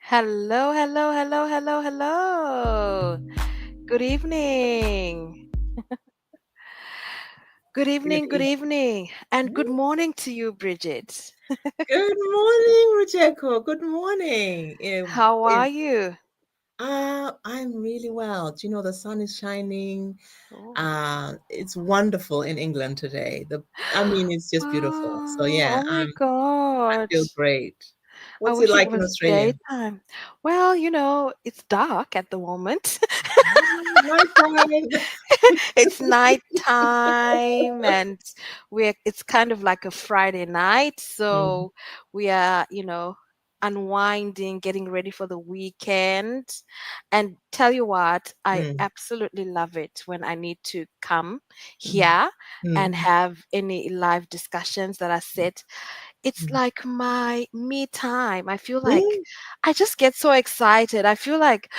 Hello, hello, hello, hello, hello. Good evening. Good Good evening, good evening. evening. And good morning to you, Bridget. Good morning, Rojeko. Good morning. How are you? I'm really well. Do you know the sun is shining? Oh. It's wonderful in England today. It's just beautiful. So Oh, yeah, oh my I God. feel great. I What's it wish it like in was Australia? daytime. Well, it's dark at the moment. My time. It's nighttime and it's kind of like a Friday night, Mm, so we are, unwinding, getting ready for the weekend. And tell you what, I mm, absolutely love it when I need to come mm, here and mm, have any live discussions that are set. It's mm, like my me time. I feel like mm. I just get so excited. I feel like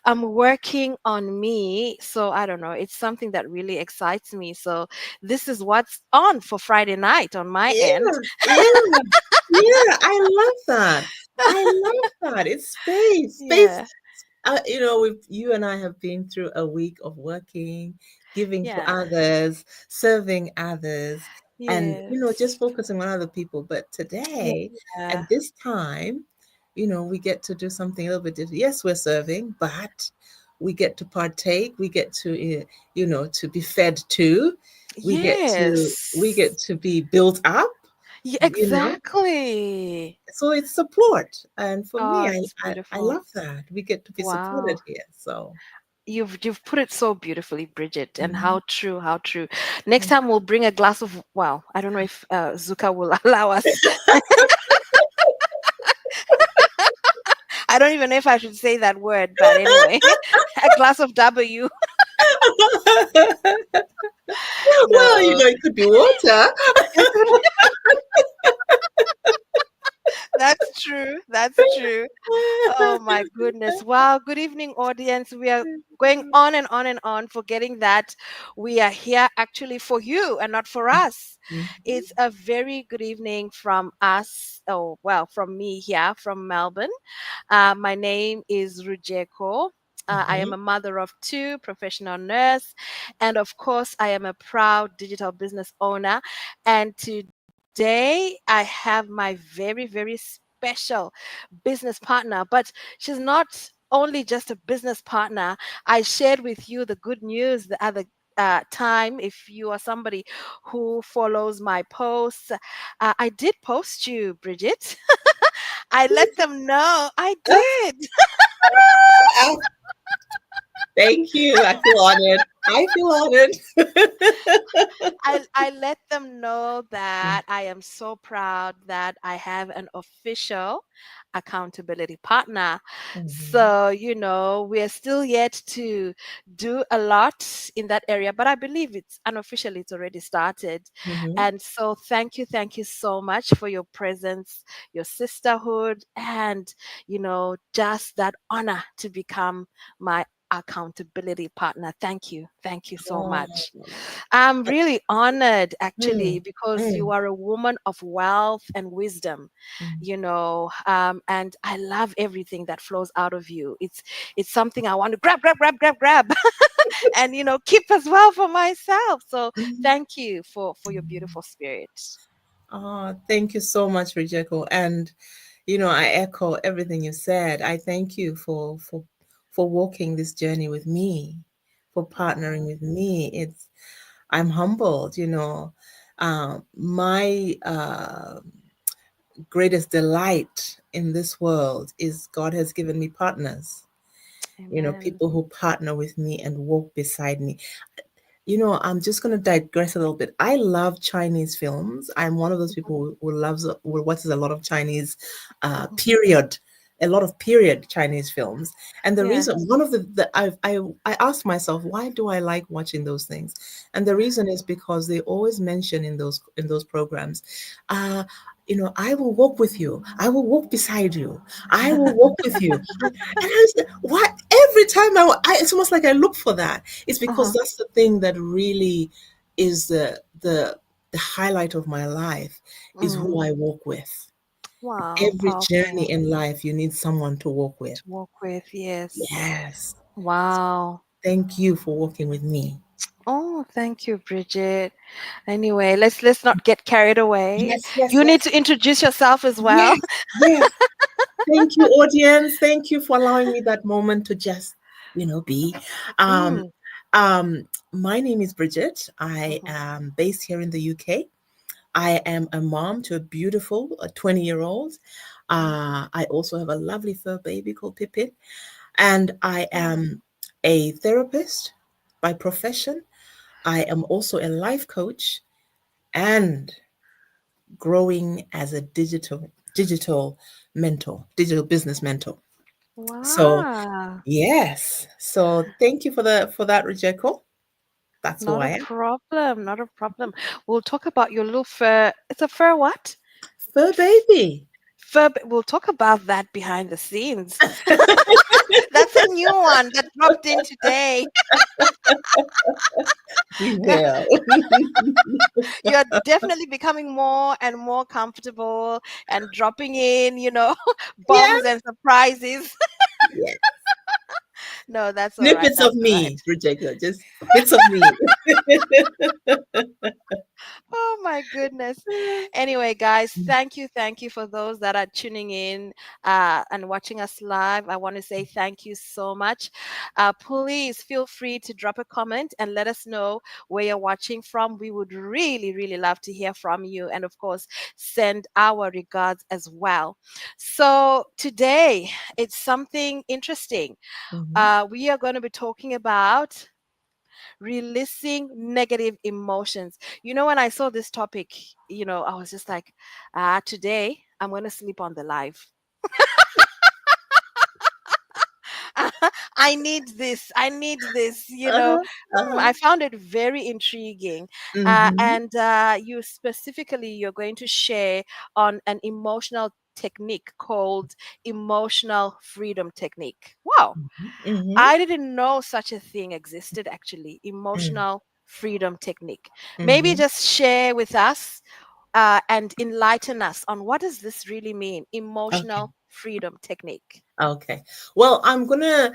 I'm working on me. So I don't know. It's something that really excites me. So this is what's on for Friday night on my end. Yeah, yeah, yeah. I love that. I love that. It's space. Space. Yeah. You and I have been through a week of working, giving to Yeah. others, serving others, and just Yes. focusing on other people. But today, Yeah. at this time, we get to do something a little bit different. Yes, we're serving, but we get to partake. We get to, to be fed too. We get Yes. to be built up. Yeah, You know, exactly. so it's support, and for me, Oh, I it's I, I beautiful. love that we get to be supported Wow. here. So. You've put it so beautifully, Bridget, and Mhm. how true, how true. Next time we'll bring a glass of, well, I don't know if Zuka will allow us. I don't even know if I should say that word, but anyway, a glass of W. Well, No, it could be water. that's true. That's true. Oh my goodness. Wow. Good evening, audience. We are going on and on and on, forgetting that we are here actually for you and not for us. Mhm, It's a very good evening from us. Oh, well, from me here from Melbourne. My name is Rujeko. I am mhm. a mother of two, professional nurse, and of course, I am a proud digital business owner. And today, I have my very, very special business partner, but she's not only just a business partner. I shared with you the good news the other time. If you are somebody who follows my posts, I did post you, Bridget. I let them know I did. Ah, thank you. I feel honored. I feel honored. I let them know that I am so proud that I have an official accountability partner. Mhm, So, we're still yet to do a lot in that area, but I believe it's unofficially it's already started. mhm. And so thank you so much for your presence, your sisterhood, and just that honor to become my accountability partner. Thank you. Thank you so Oh, much. I'm really honored actually mm, because you mm, are a woman of wealth and wisdom, mm. and I love everything that flows out of you. It's something I want to grab, grab, grab, grab, grab, and keep as well for myself. So Mhm. thank you for your beautiful spirit. Oh, thank you so much, Rijeko. And I echo everything you said. I thank you for walking this journey with me, for partnering with me. I'm humbled. My greatest delight in this world is God has given me partners. Amen. People who partner with me and walk beside me. I'm just going to digress a little bit. I love Chinese films. I'm one of those people who watches a lot of Chinese Mhm. period, a lot of period Chinese films. And the Yeah. reason, one of the I asked myself, why do I like watching those things? And the reason is because they always mention in those programs, uh, I will walk with you. I will walk beside you. I will walk with you. And I was like, why? Every time it's almost like I look for that. It's because Uh-huh. that's the thing that really is the highlight of my life is who Mm. I walk with. Wow, Every journey powerful in life, you need someone to walk with. to work with. Yes. Yes. Wow. Thank you for walking with me. Oh, thank you, Bridget. Anyway, let's not get carried away. Yes, yes, You need yes, to introduce yourself as well. yes, yes. Thank you, audience. Thank you for allowing me that moment to just, be. Um, Mm, my name is Bridget. I mhm, am based here in the UK. I am a mom to a beautiful 20-year-old. mhm. I also have a lovely fur baby called Pippin. And I Oh, am a therapist by profession. I am also a life coach and growing as a digital mentor, digital business mentor. So wow. yes. So thank you for that, Rejeko. That's who Not I a am. problem. Not a problem. We'll talk about your little fur. It's a fur what? Fur baby. We'll talk about that behind the scenes. That's a new one that dropped in today. We will. You're definitely becoming more and more comfortable and dropping in, Yeah. bombs and surprises. Yeah. No, that's all right. Snippets of That's all right. me, Rejeko. Just bits of me. Oh my goodness. Anyway, guys, thank you for those that are tuning in and watching us live. I want to say thank you so much. Please feel free to drop a comment and let us know where you're watching from. We would really, really love to hear from you. And of course, send our regards as well. So today, it's something interesting. Mhm. We are going to be talking about releasing negative emotions. When I saw this topic, I was just like, today I'm going to sleep on the live. I need this. I need this. Uh-huh. Uh-huh. I found it very intriguing. Mhm. And you specifically, you're going to share on an emotional technique called emotional freedom technique. Wow. Mhm. I didn't know such a thing existed actually, Mhm. emotional freedom technique. Maybe Mhm. just share with us and enlighten us on what does this really mean, Okay. emotional freedom technique. Okay. Well, I'm gonna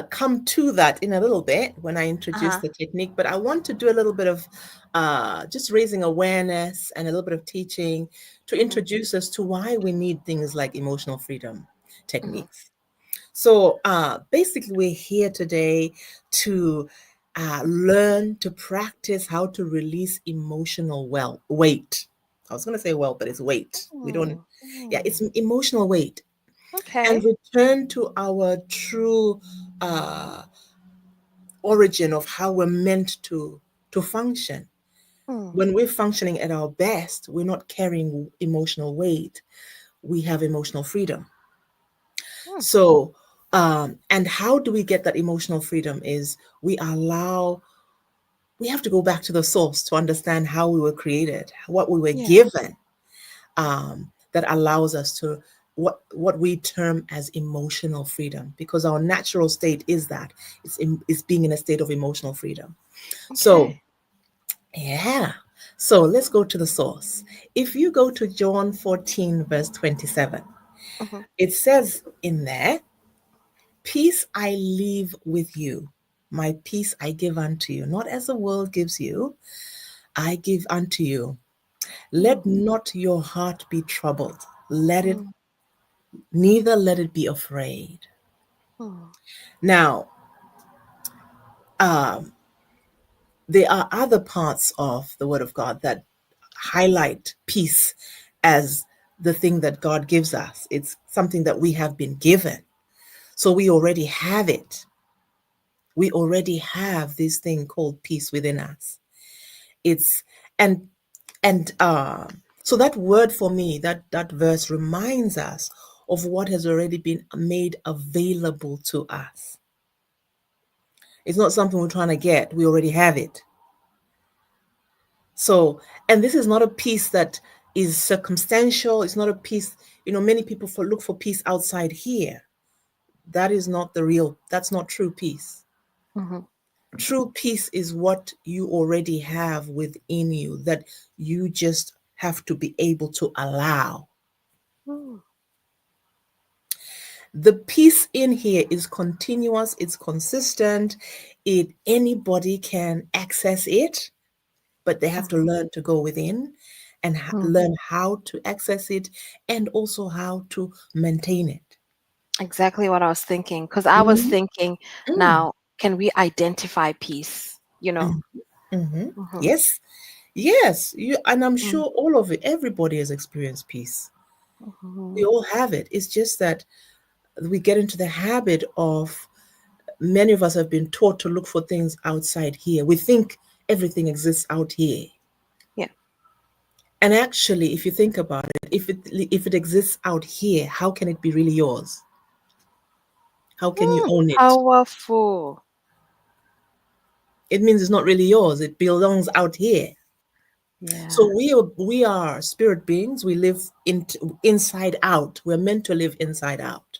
come to that in a little bit when I introduce Uh-huh. the technique, but I want to do a little bit of just raising awareness and a little bit of teaching to Mm-hmm. introduce us to why we need things like emotional freedom Mm-hmm. techniques. So basically, we're here today to learn to practice how to release emotional weight. I was going to say well, but it's weight. We don't, Mm, yeah, it's mm. emotional weight and Okay. return to our true uh, origin of how we're meant to function. Mm, When we're functioning at our best, we're not carrying emotional weight. We have emotional freedom. mm. So, and how do we get that emotional freedom? Is we have to go back to the source to understand how we were created, what we were Yeah. given, that allows us to what we term as emotional freedom, because our natural state is that it's being in a state of emotional freedom. So Okay. yeah, so let's go to the source. If you go to John 14 verse 27, Mm-hmm. it says in there, peace I leave with you, my peace I give unto you, not as the world gives you, I give unto you. Let Mm, not your heart be troubled, let it mm, neither let it be afraid. mm. Now, um, there are other parts of the Word of God that highlight peace as the thing that God gives us. It's something that we have been given. So we already have it. We already have this thing called peace within us. It's and so that word for me, that verse reminds us of what has already been made available to us. It's not something we're trying to get. We already have it. So, and this is not a peace that is circumstantial. It's not a peace, many people look for peace outside here. That is not that's not true peace. Mm-hmm. True peace is what you already have within you that you just have to be able to allow. Mm. The peace in here is continuous, it's consistent, anybody can access it, but they have to Mhm. learn to go within and Mm. learn how to access it and also how to maintain it. Exactly what I was thinking. Because I was Mhm. thinking, Mm. now, can we identify peace? You know? Mm. Mhm. Mhm. Yes, yes, and I'm Mm. sure all of it, everybody has experienced peace. We Mhm. all have it. It's just that we get into the habit of, many of us have been taught to look for things outside here. We think everything exists out here. Yeah. And actually, if you think about it, if it exists out here, how can it be really yours? How can you Mm. own it? Powerful. It means it's not really yours. It belongs out here. Yeah. So we are spirit beings. We live inside out. We're meant to live inside out.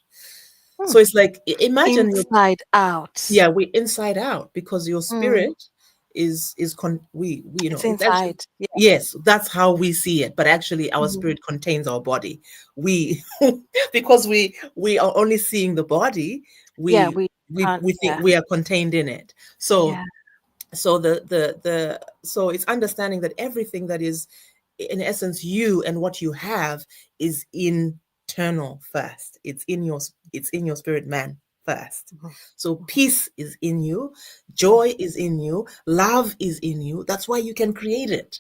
Mm. So it's like, imagine you. Inside out. Yeah, we inside out because your Mm. spirit is we It's it's actually, inside. Yeah. yes, that's how we see it, but actually our Mhm. spirit contains our body. We because we are only seeing the body, Yeah, we we we can't. we think Yeah. we are contained in it. So Yeah. so it's understanding that everything that is, in essence, you and what you have is internal first. It's in your spirit man first. Mhm. So Mhm. peace is in you, Mhm. joy is in you, love is in you. That's why you can create it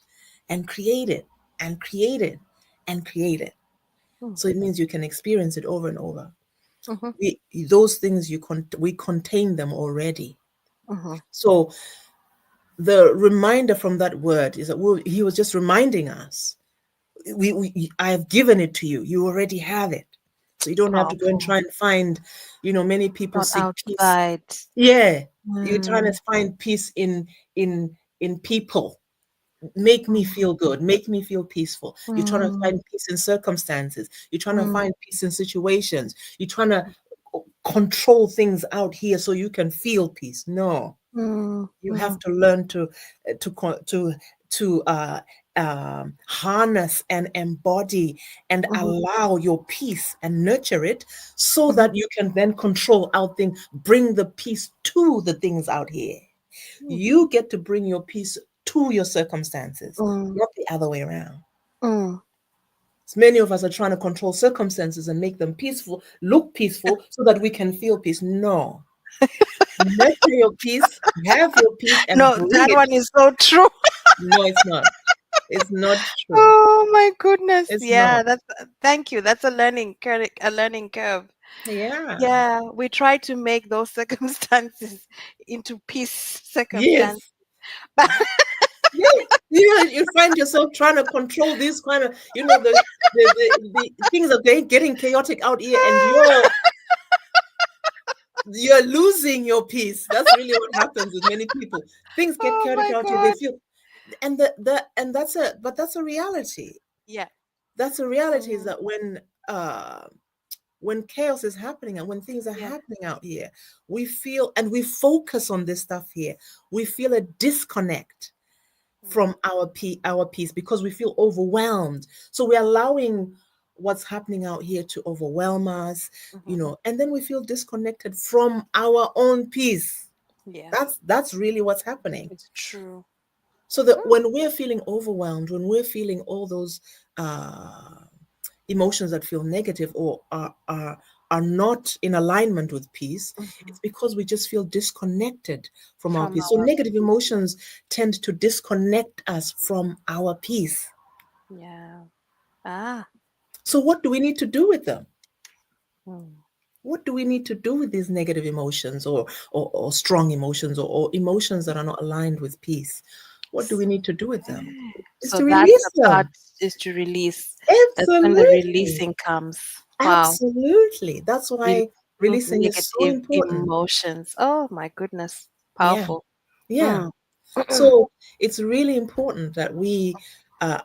and create it and create it and create it. Mm. So it means you can experience it over and over. Mhm. Those things we contain them already. Mhm. So the reminder from that word is that he was just reminding us, I have given it to you. You already have it. So you don't have to go and Powerful. try and find, many people Not seek peace. outside. Yeah. You're trying to Mm. find peace in in people. Make me Mhm. feel good, make me feel peaceful. You're trying to Mm. find peace in circumstances. You're trying to Mm. find peace in situations. You're trying to control things out here so you can feel peace. No, Mm. you have Mm. to learn to harness and embody and Mhm. allow your peace and nurture it so Mhm. that you can then control out things, bring the peace to the things out here. Mm. You get to bring your peace to your circumstances, Mm. not the other way around. Mm. So many of us are trying to control circumstances and make them peaceful, look peaceful, so that we can feel peace. No, nurture your peace, have your peace, and No, bring that it. one is so true. No, it's not. It's not true. Oh my goodness. It's Yeah, not. that's thank you. That's a learning curve. Yeah. Yeah, we try to make those circumstances into peace circumstances. Yes. Yeah. You find yourself trying to control these kind of, the things are getting chaotic out here, and you're losing your peace. That's really what happens with many people. Things get Oh chaotic my out here. They God. feel, and that's a reality. Yeah. That's a reality, is Mm, that when chaos is happening and when things are yeah. happening out here, we feel, and we focus on this stuff here, we feel a disconnect Mm, from our peace because we feel overwhelmed. So we're allowing what's happening out here to overwhelm us, mhm. and then we feel disconnected from our own peace. Yeah, That's really what's happening. it's true. So that Mm, when we're feeling overwhelmed, when we're feeling all those uh, emotions that feel negative or are not in alignment with peace, mhm. it's because we just feel disconnected from our From peace. So our negative peace. emotions tend to disconnect us from our peace. Yeah. Ah. So what do we need to do with them? Mm. What do we need to do with these negative emotions, or strong emotions, or emotions that are not aligned with peace? What do we need to do with them? Is So to that's release the part them. is to release. That's when the Absolutely. releasing comes. Wow. Absolutely. That's Release why those releasing is so negative important. emotions. Oh my goodness. Yeah. Powerful. Yeah. Mm. So it's really important that we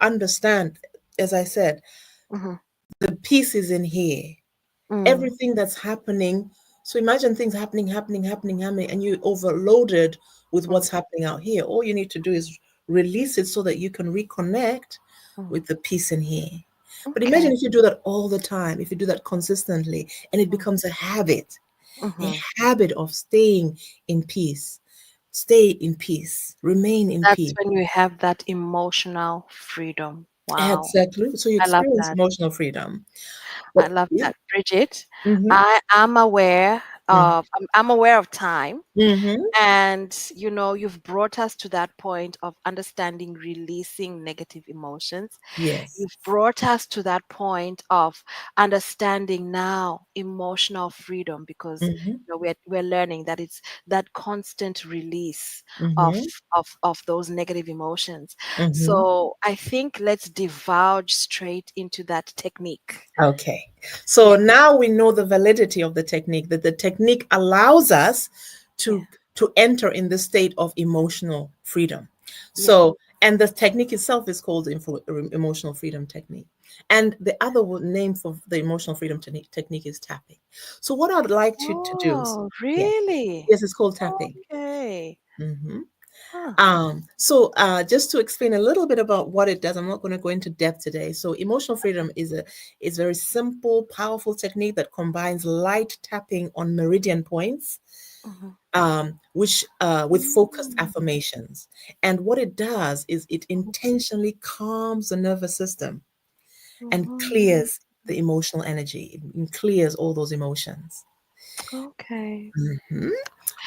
understand, as I said, Mhm. the peace is in here. Mm. Everything that's happening. So imagine things happening, and you're overloaded with Mm. what's happening out here. All you need to do is release it so that you can reconnect Mm. with the peace in here. But imagine Okay. if you do that all the time, if you do that consistently, and it Mm. becomes a Mhm. habit of staying in peace. Stay in peace, remain in That's peace. when you have that emotional freedom. Wow. Exactly. So you I love experience that. emotional freedom. I But love yeah. that. Bridget, Mm-hmm. I'm aware I'm aware of time. Mm-hmm. And you've brought us to that point of understanding releasing negative emotions. Yes. You've brought us to that point of understanding now emotional freedom, because Mm-hmm. we're learning that it's that constant release of Mm-hmm. of those negative emotions. Mm-hmm. So I think let's divulge straight into that technique. Okay. So Yeah, now we know the validity of the technique, that the technique allows us yeah, to enter in the state of emotional freedom. yeah. So, and the technique itself is called the emotional freedom technique. And the other name for the emotional freedom technique is tapping. So, what I'd like you to do is, Oh, yes, really? yes, it's called tapping. Okay. Mhm. Huh. Just to explain a little bit about what it does, I'm not going to go into depth today. So, emotional freedom is a very simple, powerful technique that combines light tapping on meridian points, Mhm. which with focused Mm. affirmations. And what it does is it intentionally calms the nervous system and Mhm. clears the emotional energy. It clears all those emotions. Okay. Mhm.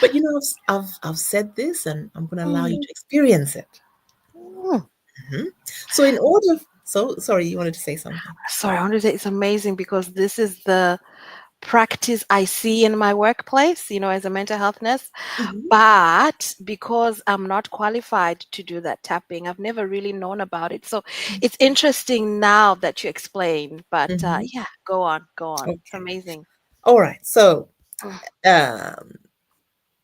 But I've said this, and I'm going to allow you Mm. to experience it. Mm. Mhm. So in order, so sorry, you wanted to say something. Sorry, I want to say it's amazing because this is the practice I see in my workplace, as a mental health nurse. Mhm. But because I'm not qualified to do that tapping, I've never really known about it. So it's interesting now that you explain. But Mhm. yeah, go on, go on. It's Okay. amazing. All right. So Mm. um,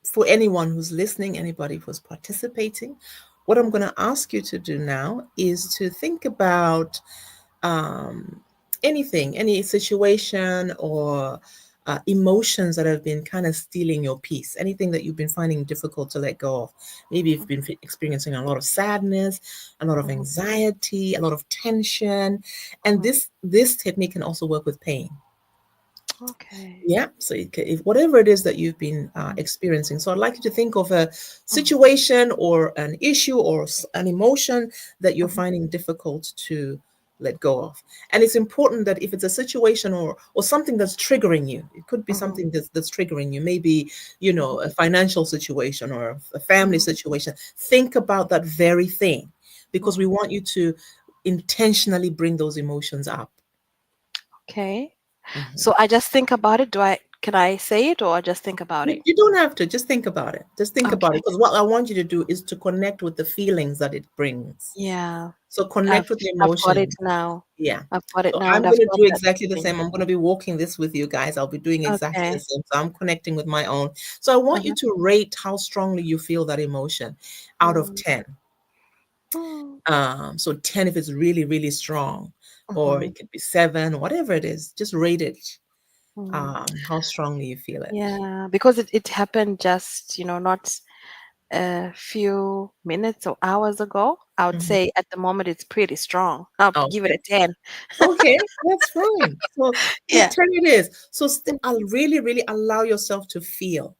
for anyone who's listening, anybody who's participating, what I'm Mhm. going to ask you to do now is to think about um, anything, any situation or emotions that have been kind of stealing your peace, anything that you've been finding difficult to let go of. Maybe you've been experiencing a lot of sadness, a lot of Mhm. anxiety, a lot of tension, and Mhm. this technique can also work with pain. Okay. Yeah, so if whatever it is that you've been Mhm. experiencing, so I'd like you to think of a Mhm. situation or an issue or an emotion that you're Mhm. finding difficult to let go of. And it's important that if it's a situation or something that's triggering you, it could be Mhm. something that's triggering you, maybe Mhm. a financial situation or a family Mhm. situation. Think about that very thing because we Mhm. want you to intentionally bring those emotions up. Okay. Mhm. So I just think about it. Can I say it or I just think about it? You don't have to. Just think about it. Just think about Okay. it. Because what I want you to do is to connect with the feelings that it brings. Yeah. So I've connect with the I've got it emotions. now. Yeah. I've got it So now I'm and I've going to got do that exactly the feeling. same. I'm going to be walking this with you guys. I'll be doing exactly the Okay. same. So I'm connecting with my own. So I want you Mhm. to rate how strongly you feel that emotion out of Mm. 10. Mm. So 10 if it's really, really strong, or Mhm. it could be 7, whatever it is. Just rate it. Mm. How strongly you feel it. Yeah, because it happened just, not a few minutes or hours ago. I would Mhm. say at the moment it's pretty strong. I'll give it Okay. a 10. Okay, that's fine. So Yeah. 10 it is. So I'll really, really allow yourself to feel.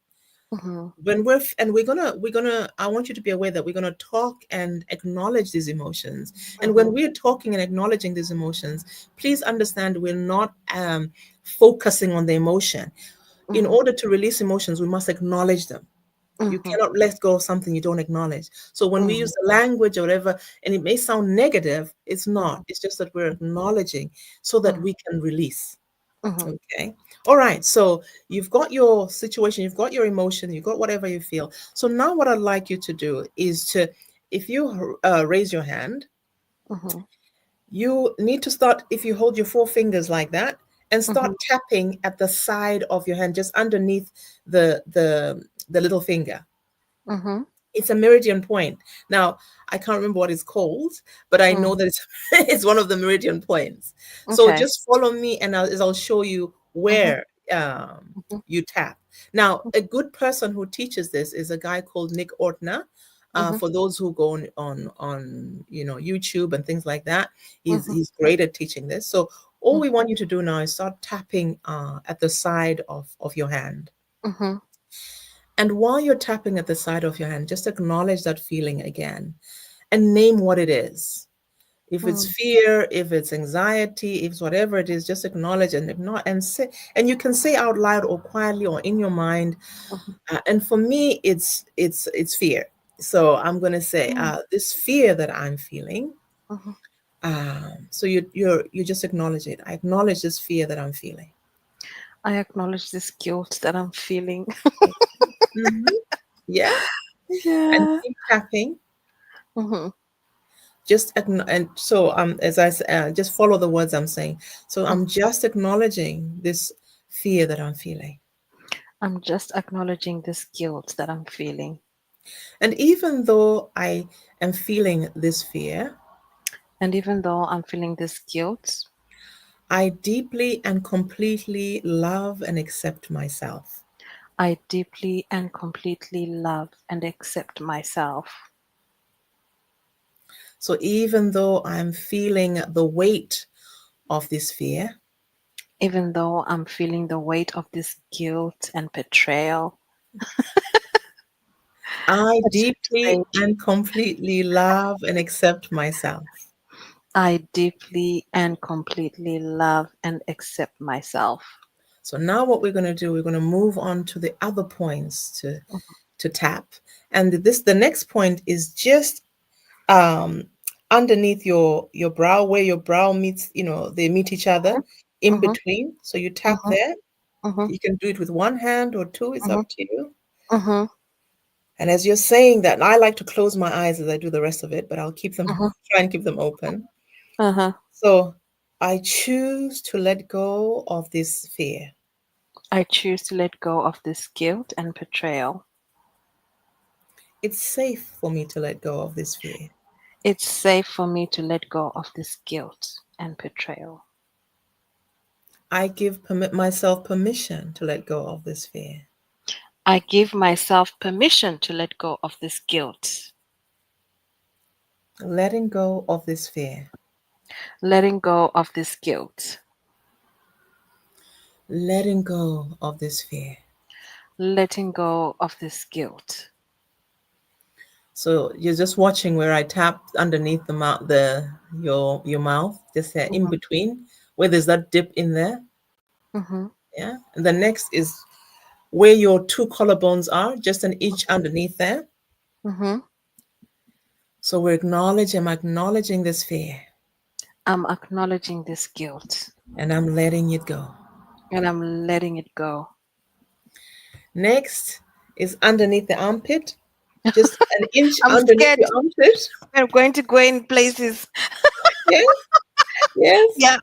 Mhm. When we're gonna I want you to be aware that we're gonna talk and acknowledge these emotions. And when Mhm. we're talking and acknowledging these emotions, please understand we're not focusing on the emotion. In Mhm. order to release emotions, we must acknowledge them. You Mhm. cannot let go of something you don't acknowledge. So when we Mhm. use the language or whatever, and it may sound negative, it's not. Mhm. It's just that we're acknowledging so that Mhm. we can release. Mhm. Okay. All right. So you've got your situation, you've got your emotion, you've got whatever you feel. So now what I'd like you to do is to, if you raise your hand, Mhm. you need to start, if you hold your four fingers like that, and start Mhm. tapping at the side of your hand, just underneath the little finger. Mhm. It's a meridian point. Now, I can't remember what it's called, but I know Mhm. that it's it's one of the meridian points. So Okay. just follow me, and I'll show you Mhm. where Mhm. you tap. Now, a good person who teaches this is a guy called Nick Ortner. Mhm. For those who go on YouTube and things like that, Mhm. he's great at teaching this. So all Mhm. we want you to do now is start tapping at the side of your hand. Mhm. And while you're tapping at the side of your hand, just acknowledge that feeling again and name what it is. If it's Mm. fear, if it's anxiety, if it's whatever it is, just acknowledge and ignore and say, and you can say out loud or quietly or in your mind. Mhm. And for me, it's fear. So I'm going to say Mm. this fear that I'm feeling. Mhm. So you just acknowledge it. I acknowledge this fear that I'm feeling. I acknowledge this guilt that I'm feeling. Mhm. Yeah, and Yeah. keep tapping. Mhm. And so as just follow the words I'm saying. So Mhm. I'm just acknowledging this fear that I'm feeling. I'm just acknowledging this guilt that I'm feeling. And even though I am feeling this fear, And even though I'm feeling this guilt, I deeply and completely love and accept myself. I deeply and completely love and accept myself. So even though I'm feeling the weight of this fear, Even though I'm feeling the weight of this guilt and betrayal, I let's just deeply say, and completely love and accept myself. I deeply and completely love and accept myself. So now what we're going to do, we're going to move on to the other points to tap. And the next point is just um underneath your brow, where your brow meets, they meet each other in Mhm, between. So you tap mhm, there. mhm, You can do it with one hand or two, it's mhm, up to you. mhm, And as you're saying that, and I like to close my eyes as I do the rest of it, but I'll keep them, mhm, try and keep them open. uh-huh. So I choose to let go of this fear. I choose to let go of this guilt and betrayal. It's safe for me to let go of this fear. It's safe for me to let go of this guilt and betrayal. I give myself permission to let go of this fear. I give myself permission to let go of this guilt, Letting go of this fear. letting go of this guilt, Letting go of this fear. letting go of this guilt. So you're just watching where I tap underneath the mouth, your mouth, just there in Mhm, between, where there's that dip in there. mhm, Yeah. And the next is where your two collarbones are, just an inch underneath there. mhm. So I'm acknowledging this fear I'm acknowledging this guilt and I'm letting it go. and I'm letting it go. Next is underneath the armpit, just an inch I'm underneath scared. your armpit. I'm going to go in places. Yes, yes. Yeah.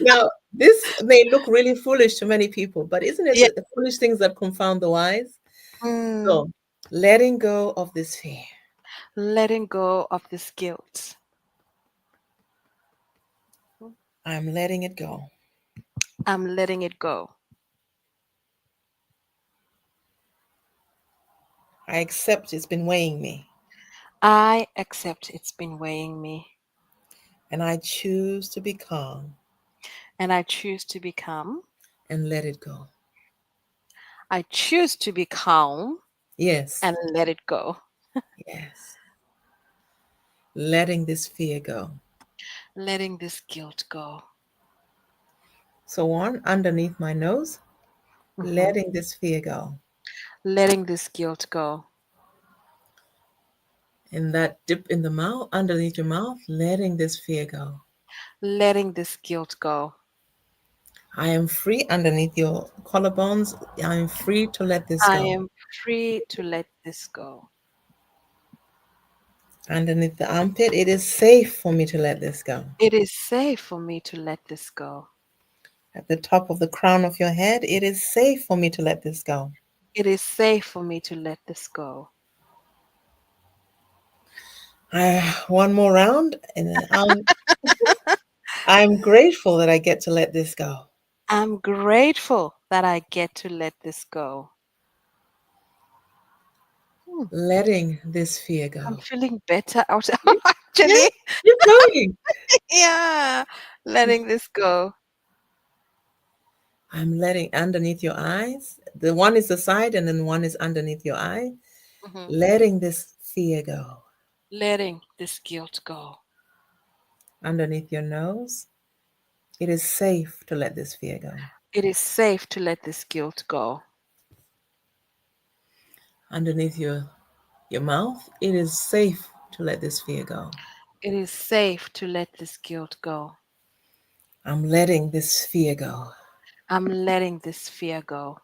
Now, this may look really foolish to many people, but isn't it Yeah. the foolish things that confound the wise? Mm, So, letting go of this fear. letting go of this guilt. I'm letting it go. I'm letting it go. I accept it's been weighing me, I accept it's been weighing me, and I choose to be calm and I choose to be calm. and let it go. I choose to be calm Yes, and let it go. yes. Letting this fear go. Letting this guilt go. So on, underneath my nose, Mhm. letting this fear go. Letting this guilt go. In that dip in the mouth, underneath your mouth, letting this fear go. Letting this guilt go. I am free underneath your collarbones. I am free to let this I go. am free to let this go. Underneath the armpit, it is safe for me to let this go. It is safe for me to let this go. At the top of the crown of your head, it is safe for me to let this go. It is safe for me to let this go. One more round, and then I'm grateful that I get to let this go. I'm grateful that I get to let this go. Mm, letting this fear I'm go. feeling better out Yeah, yeah, actually. you're going. Yeah. Letting this go. I'm letting underneath your eyes. The one is the side, and then one is underneath your eye. Hmm. Letting this fear go. Letting this guilt go. Underneath your nose. It is safe to let this fear go. It is safe to let this guilt go. Underneath your mouth. It is safe to let this fear go. It is safe to let this guilt go. I'm letting this fear go. I'm letting this fear go.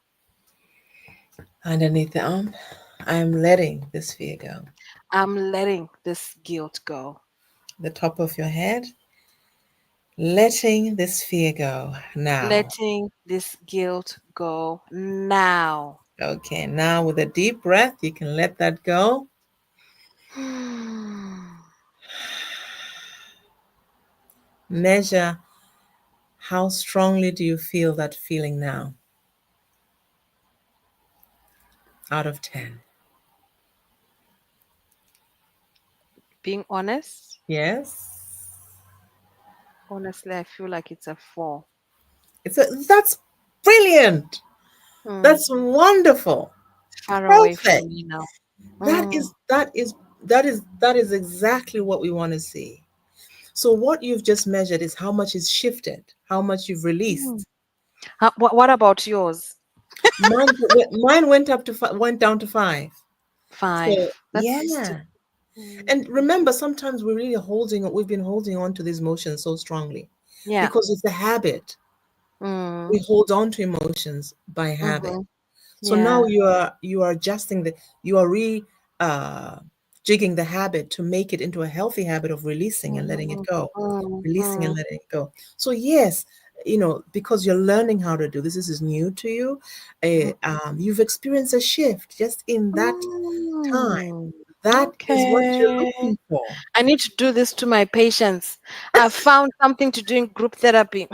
Underneath the arm. I am letting this fear go. I'm letting this guilt go. The top of your head. Letting this fear go now. Letting this guilt go now. Okay, now with a deep breath, you can let that go. Measure how strongly do you feel that feeling now out of 10. Being honest, Yes. honestly, I feel like it's a 4. That's brilliant. Mm, That's wonderful. it's far away from Perfect. me now. That Mm, is that is that is exactly what we want to see. So what you've just measured is how much is shifted, how much you've mm. released. What about yours? Mine went went down to 5. So 5. That's still. yeah. Mm, And remember, sometimes we've been holding on to these emotions so strongly yeah. because it's a habit. Mm, We hold on to emotions by habit. mm-hmm. So now Yeah. you are adjusting you are re uh, jigging the habit to make it into a healthy habit of releasing and letting it Mm, go, mm, releasing and mm, letting it go. So yes, because you're learning how to do this. This is new to you. mhm. You've experienced a shift just in that time. Mm, That is what you're okay. looking for. I need to do this to my patients. I found something to do in group therapy.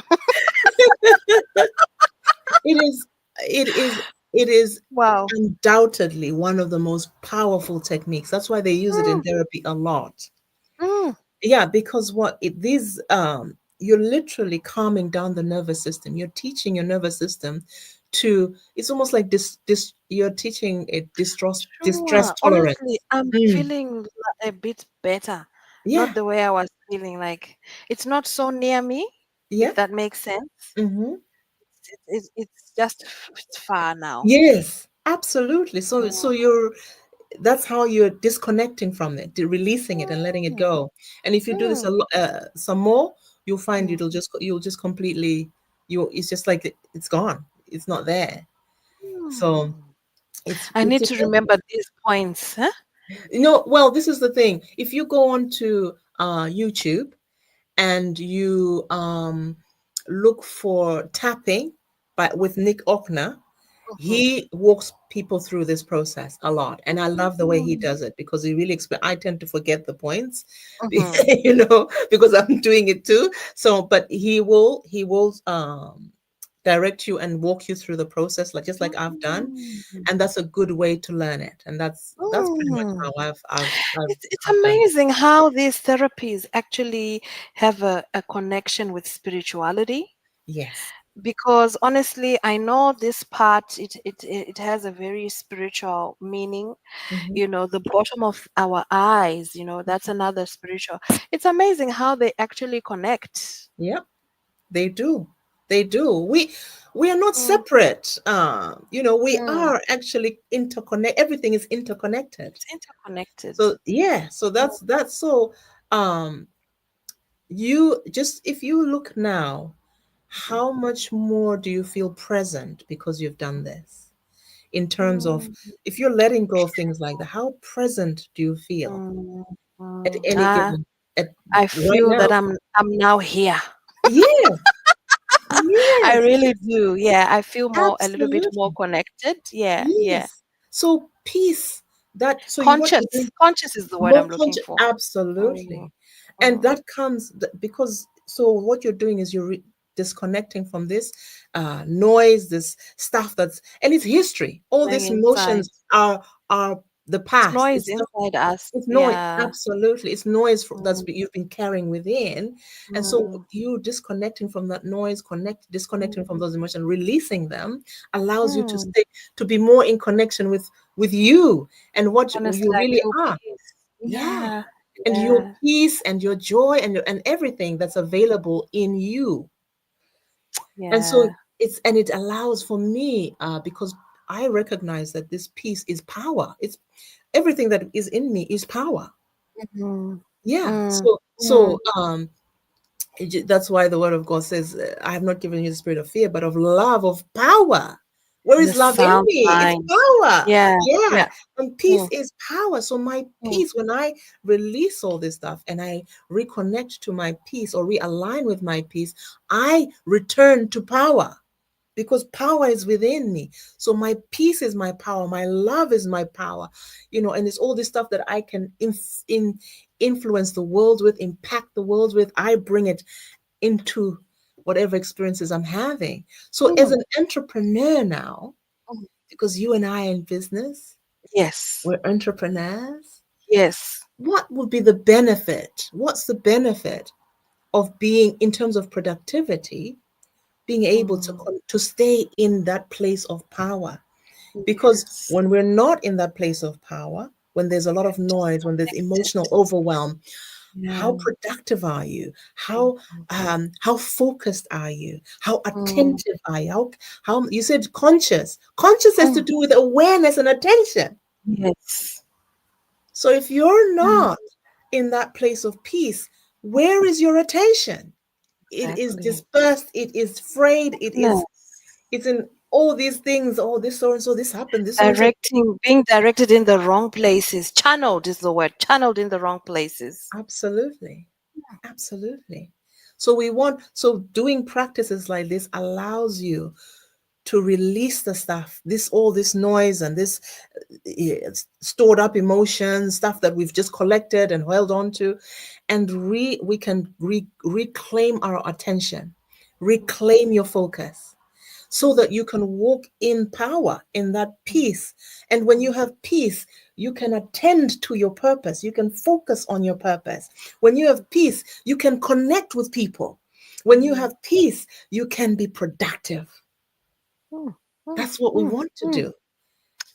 It is, it is, it is Wow. undoubtedly one of the most powerful techniques. That's why they use it in Mm, therapy a lot. mm, Yeah, because you're literally calming down the nervous system. You're teaching your nervous system to. It's almost like this. You're teaching a distress sure. tolerance. Honestly, I'm Mm, feeling a bit better. Not yeah, the way I was feeling. Like it's not so near me, yeah. if that makes sense. Hmm. It's just it's far now. Yes, absolutely. So Mm, that's how you're disconnecting from it, releasing it and letting it mm, go. And if you do this mm, some more, you'll find mm, you'll just completely it's just like it's gone. It's not there. So mm. it's I it's need to important. remember these points. Huh? Well, this is the thing. If you go on to YouTube and you look for tapping with Nick Ochner, Mhm. he walks people through this process a lot, and I love the way he Mm, does it because he really explain. I tend to forget the points, mhm. because I'm doing it too. So but he will direct you and walk you through the process, like just like I've done, Mm. and that's a good way to learn it, and that's pretty much Mm. how I've It's I've done it. amazing how these therapies actually have a connection with spirituality. Yes. Because honestly, I know this part, it has a very spiritual meaning. Hmm. The bottom of our eyes, that's another spiritual. It's amazing how they actually connect. Yep, they do. They do. We are not Mm, separate. We mm. are actually interconnect. Everything is interconnected. It's interconnected. So yeah, so that's so um you just if you look now, Mhm. how much more do you feel present because you've done this? In terms of Mm, if you're letting go of things like that, how present do you feel mm, at mm. any given at I right feel that now? I'm now here. Yes, I yes, really do. Yeah, I feel a little bit more absolutely. connected. Yeah, yeah. Yes. So peace, what you're Conscious. doing, Conscious is the word more I'm looking conscious, for. Mm, absolutely. And mm. that comes because so what you're doing is you're disconnecting from this noise, this stuff and it's history. All Going these inside. emotions are the It's past. noise It's stuff. inside us. It's noise. Yeah. Absolutely, it's noise that's Mm, you've been carrying within, and so mm, you disconnecting from that noise, disconnecting mm, from those emotions, releasing them, allows you to mm. stay to be more in connection with you and what Honestly, you I really feel are. peace. Yeah, Yeah. and your Yeah. peace and your joy and everything that's available in you. And so Yeah. it allows for me, because I recognize that this peace is power. It's everything that is in me is power. Mm, Yeah. mm, So mm. that's why the word of God says, I have not given you the spirit of fear, but of love, of power. Where And a is love in sound me? It's mind. power. Yeah. Yeah. Yeah. And peace Mm, is power. So my mm, peace, when I release all this stuff and I reconnect to my peace or realign with my peace, I return to power because power is within me. So my peace is my power, my love is my power, and it's all this stuff that I can influence the world with, impact the world with. I bring it into whatever experiences I'm having. So as mm, an entrepreneur now, mm. because you and I are in business, Yes. we're entrepreneurs, Yes. what would be the benefit? What's the benefit of being, in terms of productivity, being able to Mm, to stay in that place of power? Because yes. when we're not in that place of power, when there's a lot of noise, when there's emotional Disconnected. overwhelm, Yeah. how productive are you? How focused are you? How Mm, attentive are you? How you said conscious. Conscious has to mm. do with awareness and attention. Yes. So if you're Mm, not in that place of peace, where is your attention? It is exactly. dispersed, it is frayed, No. it's in all these things. Oh, this so and so, this happened, this so and so. Being directed in the wrong places. Channeled is the word. Channeled in the wrong places. Absolutely. Absolutely. So doing practices like this allows you to release the stuff, all this noise and this stored up emotions, stuff that we've just collected and held on to, and we can reclaim our attention, reclaim your focus, so Mm, that you can walk in power, in that peace. And when you mm, have peace, you can attend to your purpose. You can focus on your purpose. When you have peace, you can connect with people. When you mm, have peace, you can be productive. mm, mm, That's what we mm, want to mm. do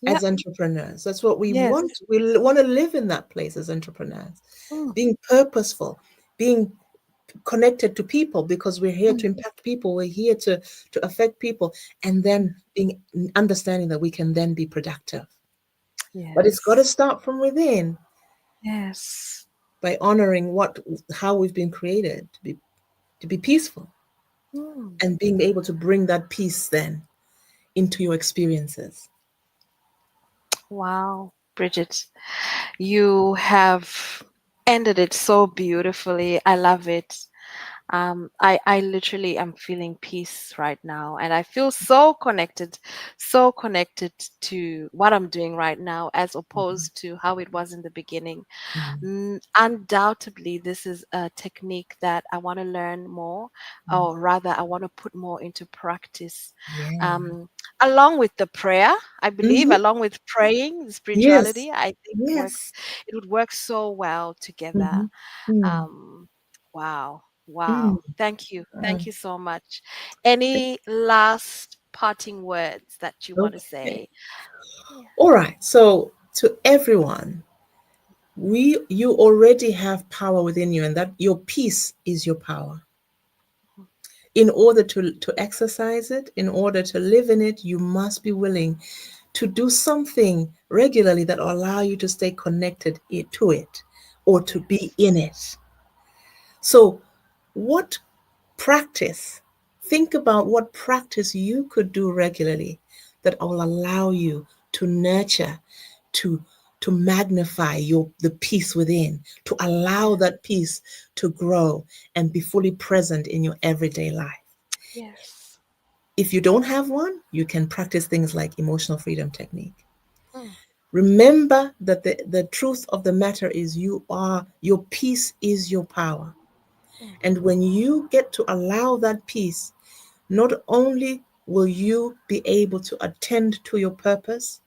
as Yep. entrepreneurs. That's what we Yes. want. We want to live in that place as entrepreneurs, Mm, being purposeful, being connected to people, because we're here to mm. impact people. We're here to affect people, and then being understanding that we can then be productive. But it's got to Yes. start from within Yes. by honoring how we've been created to be peaceful, Mm. and being able to bring that peace then into your experiences. Wow, Bridget, you have ended it so beautifully. I love it. I literally am feeling peace right now, and I feel so connected to what I'm doing right now, as Mhm. opposed to how it was in the beginning. Mhm. Undoubtedly, this is a technique that I want to learn more, Mhm. or rather, I want to put more into practice. Yeah. Um, Along with the prayer, I believe, Hmm. along with praying, Yes. spirituality, I think Yes. it would work so well Hmm. together. Mm. Um, wow, Mm. wow. Thank you. Uh, Thank you so much. Any last parting words that you want to okay. say? Yeah. All right. So to everyone, you already have power within you, and that your peace is your power. In order to exercise it, in order to live in it, you must be willing to do something regularly that will allow you to stay connected to it, or to be Yes. in it. So what practice think about what practice you could do regularly that will allow you to nurture, to magnify the peace within, to allow Yeah. that peace to grow and be fully present in your everyday life. Yes. If you don't have one, you can practice things like emotional freedom technique. Mm, Remember that the truth of the matter is, your peace is your power. mm, And when you get to allow that peace, not only will you be able to attend to your purpose,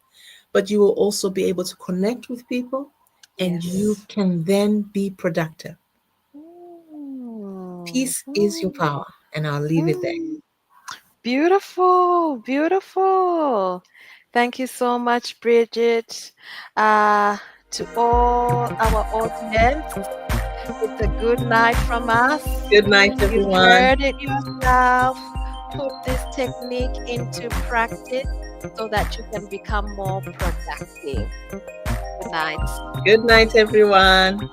but you will also be able to connect with people, and you Yes. can then be productive. Mm, Peace is your mm, power, and I'll leave it there. mm. Beautiful, beautiful. Thank you so much, Bridget. Uh, to all our audience, it's a good night from us. Good night, You've everyone. heard it yourself. Put this technique into practice so that you can become more productive. Good night. Good night, everyone.